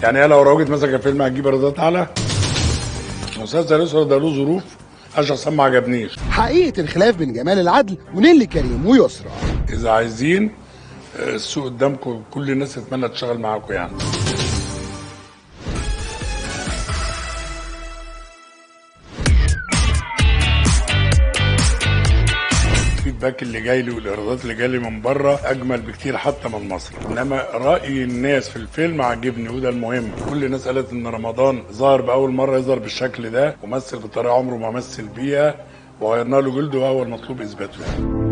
يعني هي لو راجل مثلا فيلم هتجيب ايرادات اعلى. مسلسل يسرا ده له ظروف، انا شخصيا ما عجبنيش. حقيقة الخلاف بين جمال العدل ونيلي كريم ويسرا. اذا عايزين السوق قدامكم، كل الناس تتمنى تشتغل معاكم يعني. الفيدباك اللي جاي لي والايرادات اللي جاي لي من بره اجمل بكتير حتى من مصر، انما راي الناس في الفيلم عجبني وده المهم. كل الناس قالت ان رمضان ظهر باول مره يظهر بالشكل ده ومثل بطريقه عمره ما مثل بيها وغيرنا له جلده وهو المطلوب اثباته يعني.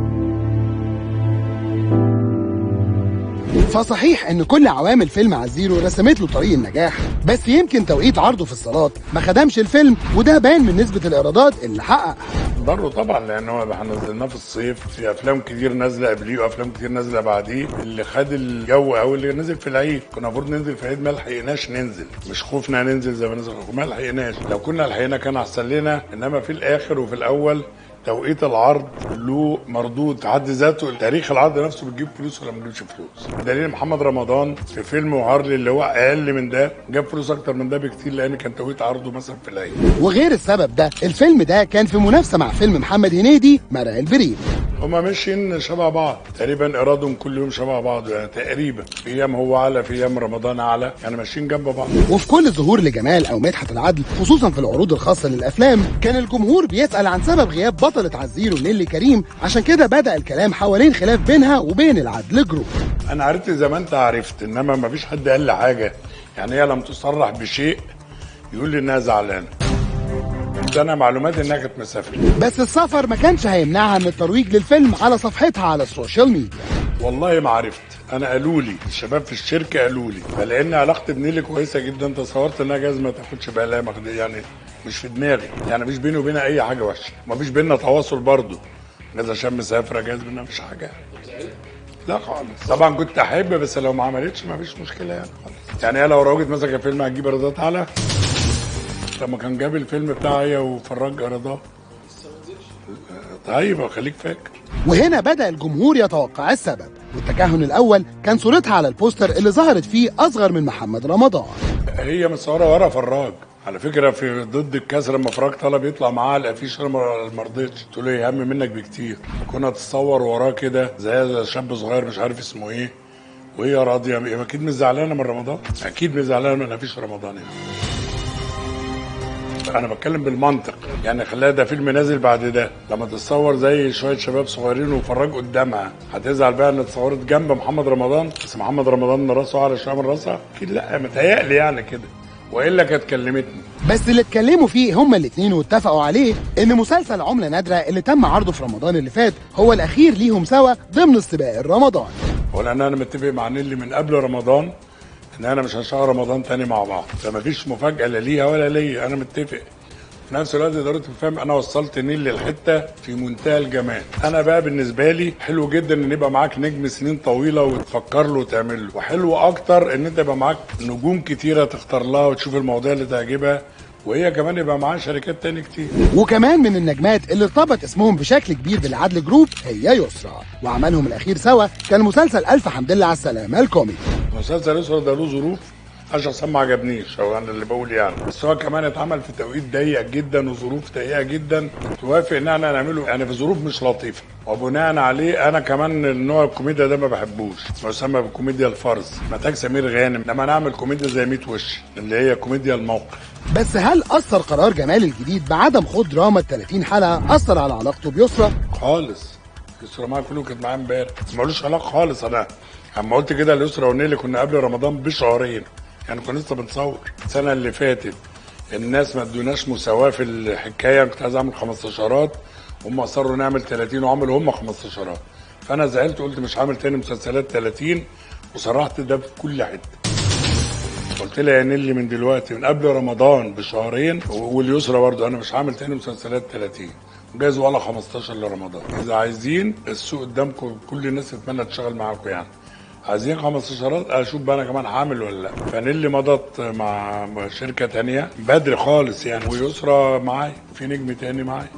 فصحيح ان كل عوامل فيلم عزيرو رسمت له طريق النجاح، بس يمكن توقيت عرضه في الصالات ما خدمش الفيلم، وده بان من نسبة الايرادات اللي حققها. ضره طبعا، لان هو احنا نزلناه في الصيف، في افلام كتير نازله قبليه وافلام كتير نازله بعديه. اللي خد الجو او اللي نزل في العيد، كنا المفروض ننزل في العيد ما لحقناش ننزل، مش خوفنا ننزل زي ما نزل، ما لحقناش. لو كنا لحقنا كان احسن لنا، انما في الاخر وفي الاول توقيت العرض له مردود في حد ذاته. تاريخ العرض نفسه بتجيب فلوس ولا ما بتجيبش فلوس. دليل محمد رمضان في فيلم وهارلي اللي هو اقل من ده جاب فلوس اكتر من ده بكتير، لان كان توقيت عرضه مثلا في العيد. وغير السبب ده، الفيلم ده كان في منافسة مع فيلم محمد هنيدي مرعي البريد. هما ماشيين شبه بعض تقريبا، ايرادهم كل يوم شبه بعض يعني تقريبا، في ايام هو اعلى في ايام رمضان اعلى، يعني ماشيين جنب بعض. وفي كل ظهور لجمال او مدحت العدل خصوصا في العروض الخاصه للافلام، كان الجمهور بيسال عن سبب غياب بطله عزيرو نيلي كريم، عشان كده بدا الكلام حوالين خلاف بينها وبين العدل جروب. انا عرفت زي ما انت عرفت، انما ما فيش حد قال لي حاجه، يعني هي لم تصرح بشيء يقول لي انها زعلانه. انا معلوماتي انها كانت مسافره، بس السفر ما كانش هيمنعها من الترويج للفيلم على صفحتها على السوشيال ميديا. والله ما عرفت، انا قالوا لي الشباب في الشركه قالوا لي، فلان علاقتي بنيلي كويسه جدا تصورت انها جاز ما تاخدش بالها يعني مش في دماغي، يعني مش بيني وبينها اي حاجه وحشه، ما فيش بيننا تواصل برضه، جاز عشان مسافره جاز بينا مفيش حاجه. لا خالص، طبعا كنت احب بس لو ما عملتش ما فيش مشكله يعني خالص. يعني هي لو راجل مثلا فيلم هتجيب ايرادات اعلى، لما كان جاب الفيلم بتاعها هي وفرج ايرادات. طيب خليك فاكر. وهنا بدأ الجمهور يتوقع السبب، والتكهن الأول كان صورتها على البوستر اللي ظهرت فيه أصغر من محمد رمضان. هي متصوره ورا فراج على فكره، في ضد الكاس لما فراج طلب يطلع معاه الافيش انا ما رضيتش، قلت له هي اهم منك بكتير، كنا تتصور وراه كده زي شاب صغير مش عارف اسمه ايه، وهي راضيه. اكيد مش زعلانه من رمضان، اكيد مش زعلانه من افيش رمضان يعني. انا بتكلم بالمنطق، يعني خليها ده فيلم نازل بعد ده، لما تتصور زي شويه شباب صغيرين وفرج قدامها هتزعل بقى ان اتصورت جنب محمد رمضان، بس محمد رمضان راسه على شويه من راسها؟ اكيد لا، متهيألي يعني كده، والا كانت كلمتني. بس اللي اتكلموا فيه هما الاثنين واتفقوا عليه ان مسلسل عمله نادره اللي تم عرضه في رمضان اللي فات هو الاخير ليهم سوا ضمن السباق الرمضاني. ولان انا متفق مع نيلي من قبل رمضان ان انا مش هشتغل رمضان تاني مع بعض، فما فيش مفاجاه لا ليها ولا ليا، انا متفق. في نفس الوقت اداره الفهم انا وصلت نيل للحته في منتهى الجمال. انا بقى بالنسبه لي حلو جدا ان يبقى معاك نجم سنين طويله وتفكر له وتعمل له، وحلو اكتر ان انت يبقى معاك نجوم كتيره تختار لها وتشوف المواضيع اللي تعجبها، وهي كمان يبقى معاها شركات تاني كتير. وكمان من النجمات اللي ارتبط اسمهم بشكل كبير بالعدل جروب هي يسرا، وعملهم الاخير سوا كان مسلسل الف حمد لله على السلامه الكوميدي. مسلسل يسرا ده له ظروف، انا شخصيا ما عجبنيش، او انا اللي بقول يعني، بس هو كمان اتعمل في توقيت ضيق جدا وظروف ضيقه جدا توافق ان احنا نعمله يعني في ظروف مش لطيفه، وبناء عليه انا كمان النوع الكوميديا ده ما بحبوش، ما يسمى بكوميديا الفرز، محتاج سمير غانم، لما نعمل كوميديا زي 100 وش اللي هي كوميديا الموقف. بس هل اثر قرار جمال الجديد بعدم خوض دراما ال 30 حلقه اثر على علاقته بيسرا؟ خالص، يسرا معايا كله كانت معايا امبارح، ملوش علاقه خالص. انا اما قلت كده ليسرا ونيلي كنا قبل رمضان بشهرين، يعني كنا لسه بنصور. السنه اللي فاتت الناس ما ادوناش مساواه في الحكايه، كنت عايز اعمل 15 هم اصروا نعمل 30 وعملوا هم 15، فانا زعلت وقلت مش هعمل تاني مسلسلات 30، وصرحت ده في كل حته. قلت لها يا نيلي من دلوقتي من قبل رمضان بشهرين، واليسرى برضه انا مش هعمل تاني مسلسلات 30 جايز ولا 15 لرمضان. اذا عايزين السوق قدامكم، كل الناس تتمنى تشتغل معاكم يعني. عايزين 15 اشوف بقى انا كمان هعمل ولا لا. فنيلي مضت مع شركه تانيه بدري خالص يعني، ويسرى معايا في نجم تاني معايا.